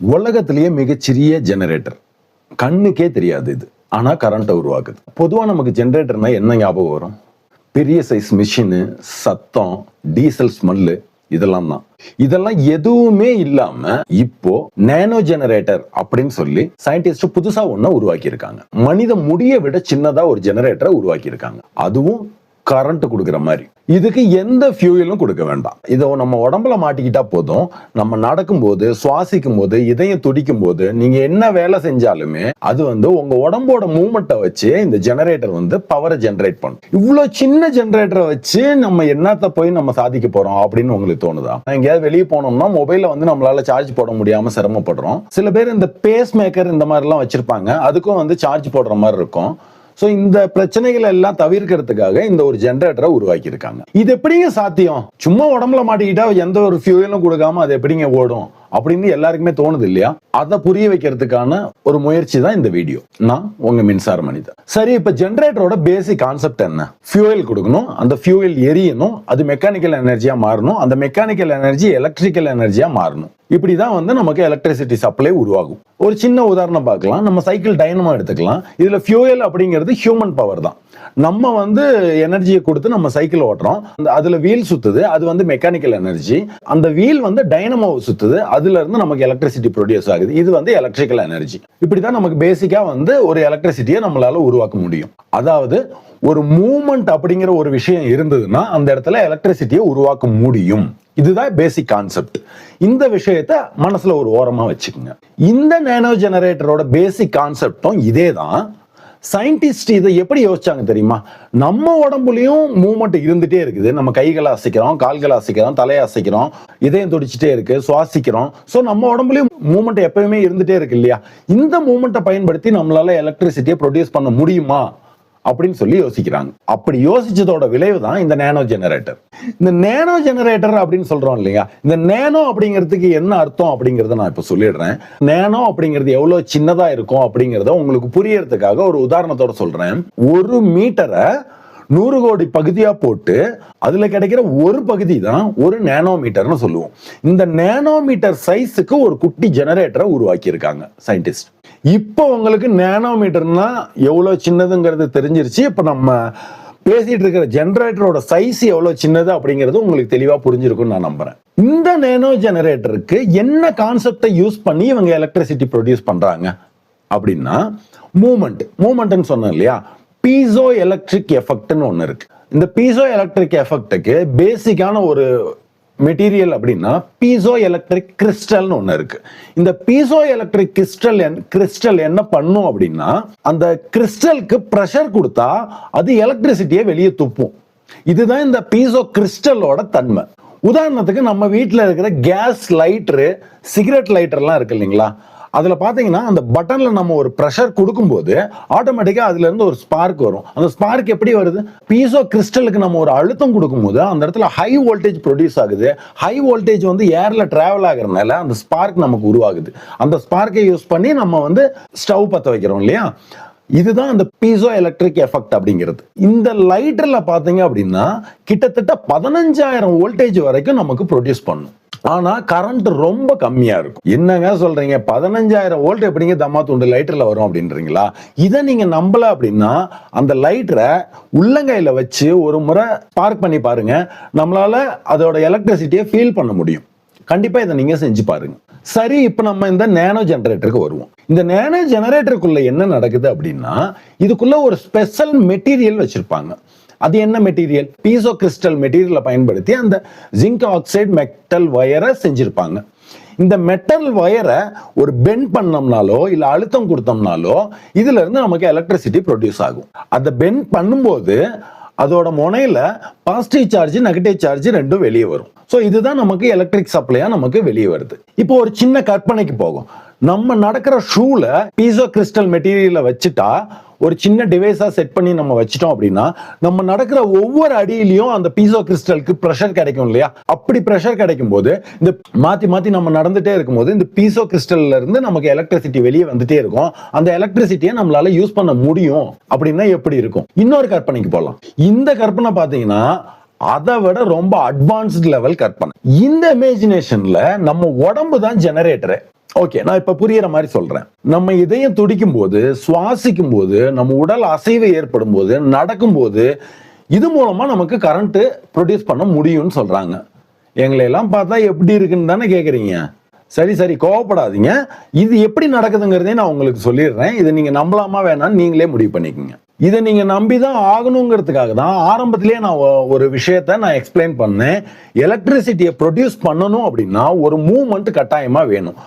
உலகத்திலேயே மிகச்சிறிய ஜெனரேட்டர், கண்ணுக்கே தெரியாது இது, ஆனா கரண்ட்டை உருவாக்குது. பொதுவா நமக்கு ஜெனரேட்டர்னா என்ன ஞாபகம் வரும்? பெரிய சைஸ் மிஷினு, சத்தம், டீசல் ஸ்மெல்லு, இதெல்லாம் தான். இதெல்லாம் எதுவுமே இல்லாம இப்போ நேனோ ஜெனரேட்டர் அப்படின்னு சொல்லி சயின்டிஸ்ட் புதுசா ஒண்ணு உருவாக்கி இருக்காங்க. மனித முடியை விட சின்னதா ஒரு ஜெனரேட்டரை உருவாக்கி இருக்காங்க. அதுவும் கரண்ட் கொடுக்குற மாதிரி. இதுக்கு எந்த ஃபியூயலும் கொடுக்க வேண்டாம். இதை நம்ம உடம்புல மாட்டிக்கிட்டா போதும். நம்ம நடக்கும்போது, சுவாசிக்கும் போது, இதயம் துடிக்கும் போது, நீங்க என்ன வேலை செஞ்சாலுமே அது உங்க உடம்போட மூவ்மெண்ட்டை வச்சு இந்த ஜெனரேட்டர் பவரை ஜெனரேட் பண்ணும். இவ்வளவு சின்ன ஜெனரேட்டரை வச்சு நம்ம என்னத்த போய் நம்ம சாதிக்க போறோம் அப்படின்னு உங்களுக்கு தோணுதா? எங்கேயாவது வெளியே போனோம்னா மொபைல்ல நம்மளால சார்ஜ் போட முடியாம சிரமப்படுறோம். சில பேர் இந்த பேஸ் மேக்கர் இந்த மாதிரி எல்லாம் வச்சிருப்பாங்க. அதுக்கும் சார்ஜ் போடுற மாதிரி இருக்கும். சோ இந்த பிரச்சனைகளை எல்லாம் தவிர்க்கிறதுக்காக இந்த ஒரு ஜெனரேட்டரை உருவாக்கி இருக்காங்க. இது எப்படிங்க சாத்தியம்? சும்மா உடம்புல மாட்டிக்கிட்டா எந்த ஒரு ஃபியூயலும் கொடுக்காம அது எப்படிங்க ஓடும் அப்படின்னு எல்லாருக்குமே தோணுது இல்லையா? அதை புரிய வைக்கிறதுக்கான ஒரு முயற்சி தான் இந்த வீடியோ. நான் உங்க மின்சார மனிதன். சரி, இப்ப ஜெனரேட்டரோட பேசிக் கான்செப்ட் என்ன? ஃபியூயல் கொடுக்கணும், அந்த ஃபியூயல் எரியணும், அது மெக்கானிக்கல் எனர்ஜியா மாறணும், அந்த மெக்கானிக்கல் எனர்ஜி எலக்ட்ரிக்கல் எனர்ஜியா மாறணும். இப்படிதான் நமக்கு எலக்ட்ரிசிட்டி சப்ளை உருவாகும். ஒரு சின்ன உதாரணம் பார்க்கலாம். நம்ம சைக்கிள் டைனமோ எடுத்துக்கலாம். இதுல ஃபியூயல் அப்படிங்கிறது ஹியூமன் பவர் தான். நம்ம எனர்ஜியை கொடுத்து நம்ம சைக்கிள் ஓட்டுறோம். அதுல வீல் சுத்துது, அது மெக்கானிக்கல் எனர்ஜி. அந்த வீல் டைனமோ சுத்துது, அதுல இருந்து நமக்கு எலக்ட்ரிசிட்டி ப்ரொடியூஸ் ஆகுது. இது எலக்ட்ரிக்கல் எனர்ஜி. இப்படிதான் நமக்கு பேசிக்கா ஒரு எலக்ட்ரிசிட்டியை நம்மளால உருவாக்க முடியும். அதாவது ஒரு மூவ்மெண்ட் அப்படிங்கிற ஒரு விஷயம் இருந்ததுன்னா அந்த இடத்துல எலக்ட்ரிசிட்டியை உருவாக்க முடியும். இதுதான் பேசிக் கான்செப்ட். இந்த விஷயத்தை மனசுல ஒரு ஓரமா வச்சுக்கோங்க. இந்த நேனோ ஜெனரேட்டரோட பேசிக் கான்செப்டும் இதே தான். சயின்டிஸ்ட் இதை எப்படி யோசிச்சாங்க தெரியுமா? நம்ம உடம்புலயும் மூவ்மெண்ட் இருந்துட்டே இருக்குது. நம்ம கைகளை அசைக்கிறோம், கால்களை அசைக்கிறோம், தலையை அசைக்கிறோம், இதயம் துடிச்சுட்டே இருக்கு, சுவாசிக்கிறோம். சோ நம்ம உடம்புலயும் மூவ்மெண்ட் எப்பயுமே இருந்துட்டே இருக்கு இல்லையா? இந்த மூவ்மெண்ட்டை பயன்படுத்தி நம்மளால எலக்ட்ரிசிட்டியை ப்ரொடியூஸ் பண்ண முடியுமா அப்படின்னு சொல்லி யோசிக்கிறாங்க. அப்படி யோசிச்சதோட விளைவு தான் இந்த நேனோ ஜெனரேட்டர். இந்த நேனோ ஜெனரேட்டர் அப்படின்னு சொல்றோம் இல்லையா? இந்த நேனோ அப்படிங்கிறதுக்கு என்ன அர்த்தம் அப்படிங்கறத நான் இப்ப சொல்லிடுறேன். நேனோ அப்படிங்கிறது எவ்வளவு சின்னதா இருக்கும் அப்படிங்கறத உங்களுக்கு புரியறதுக்காக ஒரு உதாரணத்தோட சொல்றேன். 1 மீட்டரை 100 கோடி பகுதியா போட்டு அதுல கிடைக்கிற ஒரு பகுதி தான் ஒரு நேனோமீட்டர்னு சொல்லுவோம். இந்த நேனோமீட்டர் சைஸுக்கு ஒரு குட்டி ஜெனரேட்டரை உருவாக்கி இருக்காங்க சயின்டிஸ்ட். இப்போ உங்களுக்கு நேனோமீட்டர்னா எவ்வளவு சின்னதுங்கிறது தெரிஞ்சிருச்சு. இப்ப நம்ம பேசிட்டு இருக்கிற ஜெனரேட்டரோட சைஸ் எவ்வளவு சின்னது அப்படிங்கிறது உங்களுக்கு தெளிவா புரிஞ்சிருக்கும்னு நான் நம்புறேன். இந்த நேனோ ஜெனரேட்டருக்கு என்ன கான்செப்டை யூஸ் பண்ணி இவங்க எலக்ட்ரிசிட்டி ப்ரொடியூஸ் பண்றாங்க அப்படின்னா, மூவ்மெண்ட்னு சொன்னேன் இல்லையா? பீசோ எலக்ட்ரிக் எஃபெக்ட்னு ஒன்று இருக்கு. இந்த பீசோ எலக்ட்ரிக் எஃபெக்ட்டுக்கு பேசிக்கான ஒரு மெட்டீரியல் அப்படின்னா பீசோ எலக்ட்ரிக் கிறிஸ்டல்னு ஒன்று இருக்கு. இந்த பீசோ எலக்ட்ரிக் கிறிஸ்டல் என்ன பண்ணும் அப்படின்னா, அந்த கிறிஸ்டலுக்கு பிரஷர் கொடுத்தா அது எலக்ட்ரிசிட்டியை வெளியே துப்பும். இதுதான் இந்த பீசோ கிறிஸ்டலோட தன்மை. உதாரணத்துக்கு நம்ம வீட்டில் இருக்கிற கேஸ் லைட்டரு, சிகரெட் லைட்டர்லாம் இருக்கு இல்லைங்களா? அதுல பாத்தீங்கன்னா அந்த பட்டன்ல நம்ம ஒரு பிரஷர் கொடுக்கும்போது ஆட்டோமேட்டிக்கா அதுல இருந்து ஒரு ஸ்பார்க் வரும். அந்த ஸ்பார்க் எப்படி வருது? பீசோ கிறிஸ்டலுக்கு நம்ம ஒரு அழுத்தம் கொடுக்கும்போது அந்த இடத்துல ஹை வோல்டேஜ் ப்ரொடியூஸ் ஆகுது. ஹை வோல்டேஜ் ஏர்ல டிராவல் ஆகுறதுனால அந்த ஸ்பார்க் நமக்கு உருவாகுது. அந்த ஸ்பார்க்கை யூஸ் பண்ணி நம்ம ஸ்டவ் பத்த வைக்கிறோம் இல்லையா? இதுதான் அந்த பீசோ எலக்ட்ரிக் எஃபெக்ட் அப்படிங்கிறது. இந்த லைட்டர்ல பாத்தீங்க அப்படின்னா கிட்டத்தட்ட 15,000 வோல்டேஜ் வரைக்கும் நமக்கு ப்ரொடியூஸ் பண்ணும். ஆனா கரண்ட் ரொம்ப கம்மியா இருக்கும். என்னங்க சொல்றீங்க? 15,000 வோல்ட் எப்படிங்க தம்மா துண்டு லைட்டர்ல வரும் அப்படின்றீங்களா? இதை நீங்க நம்பல அப்படின்னா அந்த லைட்டரை உள்ளங்கையில வச்சு ஒரு முறை ஸ்பார்க் பண்ணி பாருங்க. நம்மளால அதோட எலக்ட்ரிசிட்டியை ஃபீல் பண்ண முடியும். கண்டிப்பா இதை நீங்க செஞ்சு பாருங்க. சரி, இப்ப நம்ம இந்த நேனோ ஜெனரேட்டருக்கு வருவோம். இந்த நேனோ ஜெனரேட்டருக்குள்ள என்ன நடக்குது அப்படின்னா, இதுக்குள்ள ஒரு ஸ்பெஷல் மெட்டீரியல் வச்சிருப்பாங்க. அது என்ன மெட்டீரியல்? பீசோ கிறிஸ்டல் மெட்டீரியலை பயன்படுத்தி அந்த ஜிங்க் ஆக்சைடு மெட்டல் வயரை செஞ்சிருப்பாங்க. இந்த மெட்டல் வயரை ஒரு பெண்ட் பண்ணோம்னாலோ இல்ல அழுத்தம் கொடுத்தோம்னாலோ இதுல இருந்து நமக்கு எலக்ட்ரிசிட்டி ப்ரொடியூஸ் ஆகும். அதை பெண்ட் பண்ணும்போது அதோட முனையில பாசிட்டிவ் சார்ஜ், நெகட்டிவ் சார்ஜ் ரெண்டும் வெளியே வரும். சோ இதுதான் நமக்கு எலக்ட்ரிக் சப்ளையா நமக்கு வெளியே வருது. இப்போ ஒரு சின்ன கற்பனைக்கு போகும். நம்ம நடக்கிற ஷூல பீசோ கிறிஸ்டல் மெட்டீரியலை வச்சுட்டா ஒரு சின்ன டிவைஸா செட் பண்ணி நம்ம வச்சிட்டோம் அப்படின்னா நம்ம நடக்கிற ஒவ்வொரு அடியிலையும் அந்த பீசோ கிறிஸ்டலுக்கு பிரஷர் கிடைக்கும் இல்லையா? அப்படி பிரஷர் கிடைக்கும் போது இந்த மாத்தி மாத்தி நம்ம நடந்துட்டே இருக்கும்போது இந்த பீசோ கிறிஸ்டல்ல இருந்து நமக்கு எலக்ட்ரிசிட்டி வெளியே வந்துட்டே இருக்கும். அந்த எலக்ட்ரிசிட்டியை நம்மளால யூஸ் பண்ண முடியும். அப்படின்னா எப்படி இருக்கும்? இன்னொரு கற்பனைக்கு போகலாம். இந்த கற்பனை பாத்தீங்கன்னா அதை விட ரொம்ப அட்வான்ஸ்ட் லெவல் கற்பனை. இந்த இமேஜினேஷன்ல நம்ம உடம்பு தான் ஜெனரேட்டர். ஓகே, நான் இப்ப புரியுற மாதிரி சொல்றேன். நம்ம இதயம் துடிக்கும் போது, சுவாசிக்கும் போது, நம்ம உடல் அசைவு ஏற்படும் போது, நடக்கும் போது, இது மூலமா நமக்கு கரண்ட் ப்ரொடியூஸ் பண்ண முடியும்னு சொல்றாங்க. எங்களை எல்லாம் பார்த்தா எப்படி இருக்குன்னு தானே கேக்குறீங்க? சரி கோவப்படாதீங்க. இது எப்படி நடக்குதுங்கிறதே நான் உங்களுக்கு சொல்லிடுறேன். இதை நீங்க நம்பலாமா வேணாம்னு நீங்களே முடிவு பண்ணிக்கோங்க. இதை நீங்க நம்பிதான் ஆகணுங்கிறதுக்காக தான் ஆரம்பத்திலேயே நான் ஒரு விஷயத்த நான் எக்ஸ்பிளைன் பண்ணேன். எலக்ட்ரிசிட்டியை ப்ரொடியூஸ் பண்ணணும் அப்படின்னா ஒரு மூவ்மெண்ட் கட்டாயமா வேணும்.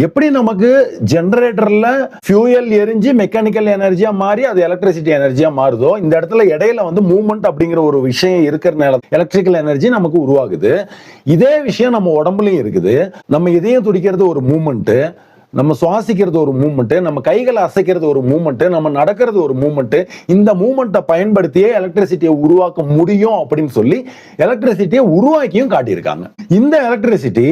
எப்படி நமக்கு ஜெனரேட்டர்ல ஃபியூயல் எரிஞ்சு மெக்கானிக்கல் எனர்ஜியா மாறி அது எலக்ட்ரிசிட்டி எனர்ஜியா மாறுதோ, இந்த இடத்துல இடையில மூவ்மெண்ட் அப்படிங்கிற ஒரு விஷயம் இருக்கிறனால எலக்ட்ரிக்கல் எனர்ஜி நமக்கு உருவாகுது. இதே விஷயம் நம்ம உடம்புலயும் இருக்குது. நம்ம இதயம் துடிக்கிறது ஒரு மூவ்மெண்ட், நம்ம சுவாசிக்கிறது ஒரு மூவ்மெண்ட், நம்ம கைகளை அசைக்கிறது ஒரு மூவ்மெண்ட், நம்ம நடக்கிறது ஒரு மூவ்மெண்ட். இந்த மூவ்மெண்ட்டை பயன்படுத்தியே எலக்ட்ரிசிட்டியை உருவாக்க முடியும் அப்படின்னு சொல்லி எலக்ட்ரிசிட்டியை உருவாக்கியும் காட்டியிருக்காங்க. இந்த எலக்ட்ரிசிட்டி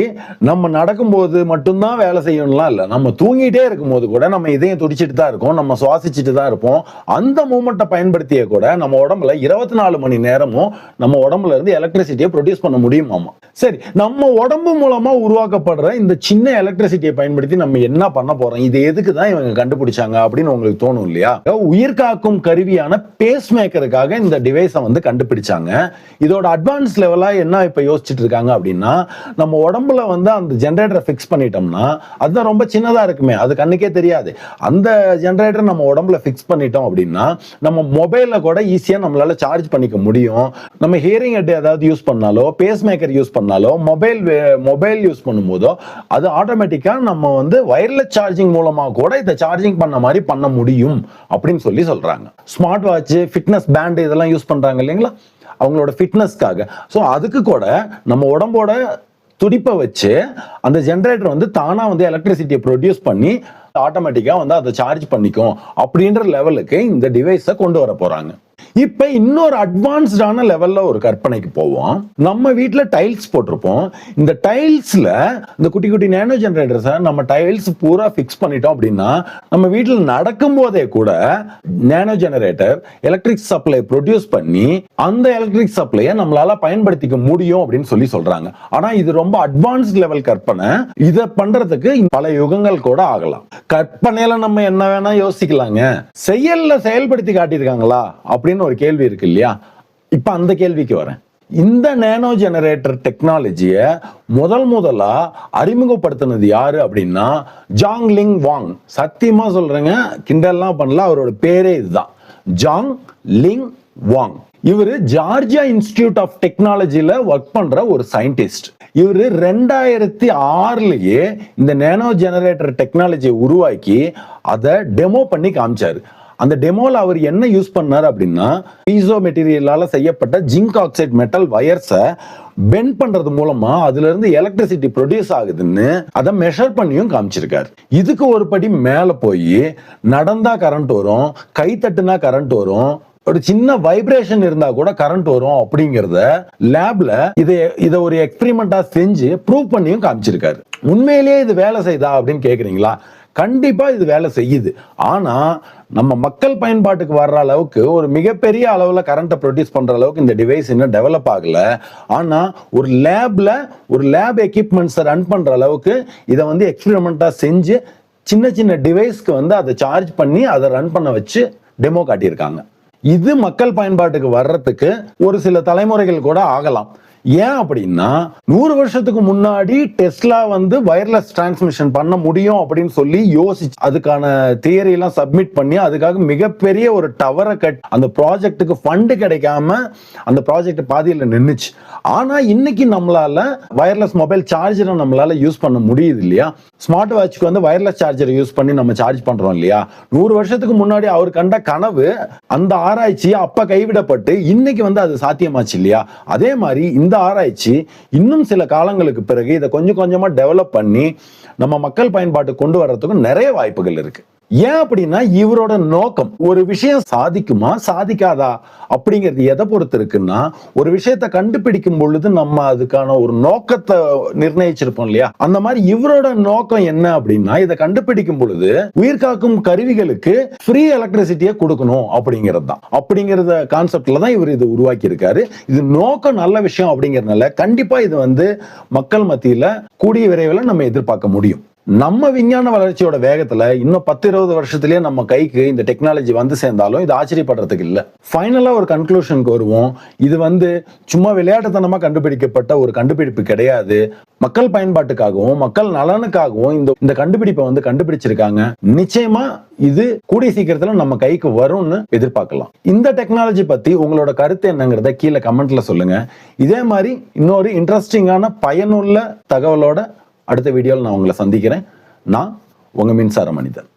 நம்ம நடக்கும்போது மட்டும்தான் வேலை செய்யணும்லாம் இல்லை. நம்ம தூங்கிட்டே இருக்கும்போது கூட நம்ம இதயம் துடிச்சிட்டு தான் இருக்கும், நம்ம சுவாசிச்சுட்டு தான் இருப்போம். அந்த மூவ்மெண்ட்டை பயன்படுத்தியே கூட நம்ம உடம்புல 24 மணி நேரமும் நம்ம உடம்புல இருந்து எலக்ட்ரிசிட்டியை ப்ரொடியூஸ் பண்ண முடியுமாமா. சரி, நம்ம உடம்பு மூலமா உருவாக்கப்படுற இந்த சின்ன எலக்ட்ரிசிட்டியை பயன்படுத்தி நம்ம என்ன பண்ண போறோம், இது எதுக்கு தான் இவங்க கண்டுபிடிச்சாங்க அப்படின்னு உங்களுக்கு தோணும் இல்லையா? உயிர் காக்கும் கருவியான பேஸ் மேக்கருக்காக இந்த டிவைஸை கண்டுபிடிச்சாங்க. இதோட அட்வான்ஸ் லெவலா என்ன இப்ப யோசிச்சுட்டு இருக்காங்க அப்படின்னா, நம்ம உடம்புல அந்த ஜெனரேட்டரை பிக்ஸ் பண்ணிட்டோம்னா அதுதான் ரொம்ப சின்னதா இருக்குமே, அது கண்ணுக்கே தெரியாது. அந்த ஜெனரேட்டர் நம்ம உடம்புல பிக்ஸ் பண்ணிட்டோம் அப்படின்னா நம்ம மொபைல்ல கூட ஈஸியா நம்மளால சார்ஜ் பண்ணிக்க முடியும். நம்ம ஹியரிங் எட் ஏதாவது யூஸ் பண்ணாலோ, பேஸ் மேக்கர் யூஸ் பண்ணாலோ, மொபைல் யூஸ் பண்ணும்போதோ அது ஆட்டோமேட்டிக்கா நம்ம வயர்லெஸ் சார்ஜிங் மூலமா கூட இதை சார்ஜிங் பண்ண மாதிரி பண்ண முடியும் அப்படின்னு சொல்றாங்க. ஸ்மார்ட் வாட்ச், ஃபிட்னஸ் பேண்ட் இதெல்லாம் யூஸ் பண்றாங்க இல்லைங்களா, அவங்களோட ஃபிட்னஸ்க்காக. ஸோ அதுக்கு கூட நம்ம உடம்போட துடிப்பை வச்சு அந்த ஜெனரேட்டர் தானா எலக்ட்ரிசிட்டியை ப்ரொடியூஸ் பண்ணி ஆட்டோமேட்டிக்கா அதை சார்ஜ் பண்ணிக்கும் அப்படின்ற லெவலுக்கு இந்த டிவைஸை கொண்டு வர போறாங்க. இப்ப இன்னொரு அட்வான்ஸ்டான லெவல்ல ஒரு கற்பனைக்கு போவோம். நம்ம வீட்டுல டைல்ஸ் போட்டிருப்போம். இந்த டைல்ஸ்ல இந்த குட்டி குட்டி நேனோ ஜெனரேட்டர்ஸ் நம்ம டைல்ஸ் பூரா பிக்ஸ் பண்ணிட்டோம் அப்படின்னா நம்ம வீட்டுல நடக்கும் போதே கூட nano generator electric supply produce பண்ணி அந்த எலக்ட்ரிக் சப்ளையை நம்மளால பயன்படுத்திக்க முடியும் அப்படின்னு சொல்றாங்க. ஆனா இது ரொம்ப அட்வான்ஸ்ட் லெவல் கற்பனை. இதை பண்றதுக்கு பல யுகங்கள் கூட ஆகலாம். கற்பனையில நம்ம என்ன வேணா யோசிக்கலாங்க, செயல்ல செயல்படுத்தி காட்டியிருக்காங்களா அப்படின்னு ஒரு கேள்வி இருக்கு இல்லையா? இப்ப அந்த கேள்விக்கு வரேன். இந்த நேனோ ஜெனரேட்டர் டெக்னாலஜியை முதலா அறிமுகப்படுத்தினது யாரு அப்படின்னா ஜாங் லிங் வாங். சத்தியமா சொல்றேங்க, கிண்டல்லாம் பண்ணல, அவரோட பேரே இதுதான், ஜாங் லிங் வாங். இவரு ஜார்ஜியா இன்ஸ்டிடியூட் ஆஃப் டெக்னாலஜில ஒர்க் பண்ற ஒரு சயின்டிஸ்ட். இவரு 2006லயே இந்த நேனோ ஜெனரேட்டர் டெக்னாலஜியை உருவாக்கி அதை டெமோ பண்ணி காமிச்சாரு. அந்த டெமோல அவர் என்ன யூஸ் பண்ணார் அப்படின்னா பீசோ மெட்டீரியலால செய்யப்பட்ட ஜிங்க் ஆக்சைடு மெட்டல் வயர்ஸை பெண்ட் பண்றது மூலமா அதுல இருந்து எலக்ட்ரிசிட்டி ப்ரொடியூஸ் ஆகுதுன்னு அதை மெஷர் பண்ணியும் காமிச்சிருக்காரு. இதுக்கு ஒரு படி மேல போய் நடந்தா கரண்ட் வரும், கை தட்டுனா கரண்ட் வரும், ஒரு சின்ன வைப்ரேஷன் இருந்தா கூட கரண்ட் வரும் அப்படிங்கறத லேப்ல இதை ஒரு எக்ஸ்பெரிமெண்டா செஞ்சு ப்ரூவ் பண்ணியும் காமிச்சிருக்காரு. உண்மையிலேயே இது வேலை செய்தா அப்படின்னு கேக்குறீங்களா? கண்டிப்பா இது வேலை செய்யுது. ஆனா நம்ம மக்கள் பயன்பாட்டுக்கு வர்ற அளவுக்கு ஒரு மிகப்பெரிய அளவுல கரண்ட்டை ப்ரொடியூஸ் பண்ற அளவுக்கு இந்த டிவைஸ் இன்னும் டெவலப் ஆகல. ஆனா ஒரு லேப் எக்யூப்மெண்ட்ஸை ரன் பண்ற அளவுக்கு இதை எக்ஸ்பெரிமெண்டா செஞ்சு சின்ன சின்ன டிவைஸ்க்கு அதை சார்ஜ் பண்ணி அதை ரன் பண்ண வச்சு டெமோ காட்டியிருக்காங்க. இது மக்கள் பயன்பாட்டுக்கு வர்றதுக்கு ஒரு சில தலைமுறைகள் கூட ஆகலாம். ஏன் அப்படின்னா 100 வருஷத்துக்கு முன்னாடி டெஸ்லா வயர்லெஸ் டிரான்ஸ்மிஷன் பண்ண முடியும் அப்படின்னு சொல்லி யோசிச்சு அதுக்கான தியரி எல்லாம் சப்மிட் பண்ணி அதுக்காக மிகப்பெரிய ஒரு டவரை கட் அந்த ப்ராஜெக்ட்டுக்கு ஃபண்ட் கிடைக்காம அந்த ப்ராஜெக்ட் பாதியில் நின்னுச்சு. ஆனா இன்னைக்கு நம்மளால வயர்லெஸ் மொபைல் சார்ஜரை நம்மளால யூஸ் பண்ண முடியுது இல்லையா? ஸ்மார்ட் வாட்ச்க்கு வயர்லெஸ் சார்ஜரை யூஸ் பண்ணி நம்ம சார்ஜ் பண்றோம் இல்லையா? 100 வருஷத்துக்கு முன்னாடி அவர் கண்ட கனவு, அந்த ஆராய்ச்சி அப்ப கைவிடப்பட்டு இன்னைக்கு அது சாத்தியமாச்சு இல்லையா? அதே மாதிரி இந்த ஆராய்ச்சி இன்னும் சில காலங்களுக்கு பிறகு இதை கொஞ்சம் கொஞ்சமா டெவலப் பண்ணி நம்ம மக்கள் பயன்பாட்டுக்கு கொண்டு வர்றதுக்கு நிறைய வாய்ப்புகள் இருக்கு. ஏன் அப்படின்னா இவரோட நோக்கம் ஒரு விஷயம் சாதிக்குமா சாதிக்காதா அப்படிங்கிறது எதை பொறுத்து இருக்குன்னா, ஒரு விஷயத்தை கண்டுபிடிக்கும் பொழுது நம்ம அதுக்கான ஒரு நோக்கத்தை நிர்ணயிச்சிருப்போம் இல்லையா? அந்த மாதிரி இவரோட நோக்கம் என்ன அப்படின்னா இதை கண்டுபிடிக்கும் பொழுது உயிர்காக்கும் கருவிகளுக்கு ஃப்ரீ எலக்ட்ரிசிட்டியை கொடுக்கணும் அப்படிங்கிறது தான். அப்படிங்கிறத கான்செப்ட்ல தான் இவர் இது உருவாக்கி இருக்காரு. இது நோக்கம் நல்ல விஷயம் அப்படிங்கறதுனால கண்டிப்பா இது மக்கள் மத்தியில கூடிய விரைவில் நம்ம எதிர்பார்க்க முடியும். நம்ம விஞ்ஞான வளர்ச்சியோட வேகத்துல இன்னும் 10-20 வருஷத்துலயே நம்ம கைக்கு இந்த டெக்னாலஜி வந்து சேர்ந்தாலும் இது ஆச்சரியப்படுறதுக்கு இல்ல. ஃபைனலா ஒரு கன்க்ளூஷனுக்கு வருவோம். இது சும்மா விளையாட்டுத்தனமா கண்டுபிடிக்கப்பட்ட ஒரு கண்டுபிடிப்பு கிடையாது. மக்கள் பயன்பாட்டுக்காகவும் மக்கள் நலனுக்காகவும் இந்த கண்டுபிடிப்பை கண்டுபிடிச்சிருக்காங்க. நிச்சயமா இது கூடிய சீக்கிரத்துல நம்ம கைக்கு வரும்னு எதிர்பார்க்கலாம். இந்த டெக்னாலஜி பத்தி உங்களோட கருத்து என்னங்கிறத கீழே கமெண்ட்ல சொல்லுங்க. இதே மாதிரி இன்னொரு இன்ட்ரெஸ்டிங்கான பயனுள்ள தகவலோட அடுத்த வீடியோவில் நான் உங்களை சந்திக்கிறேன். நான் உங்க மின்சார மனிதன்.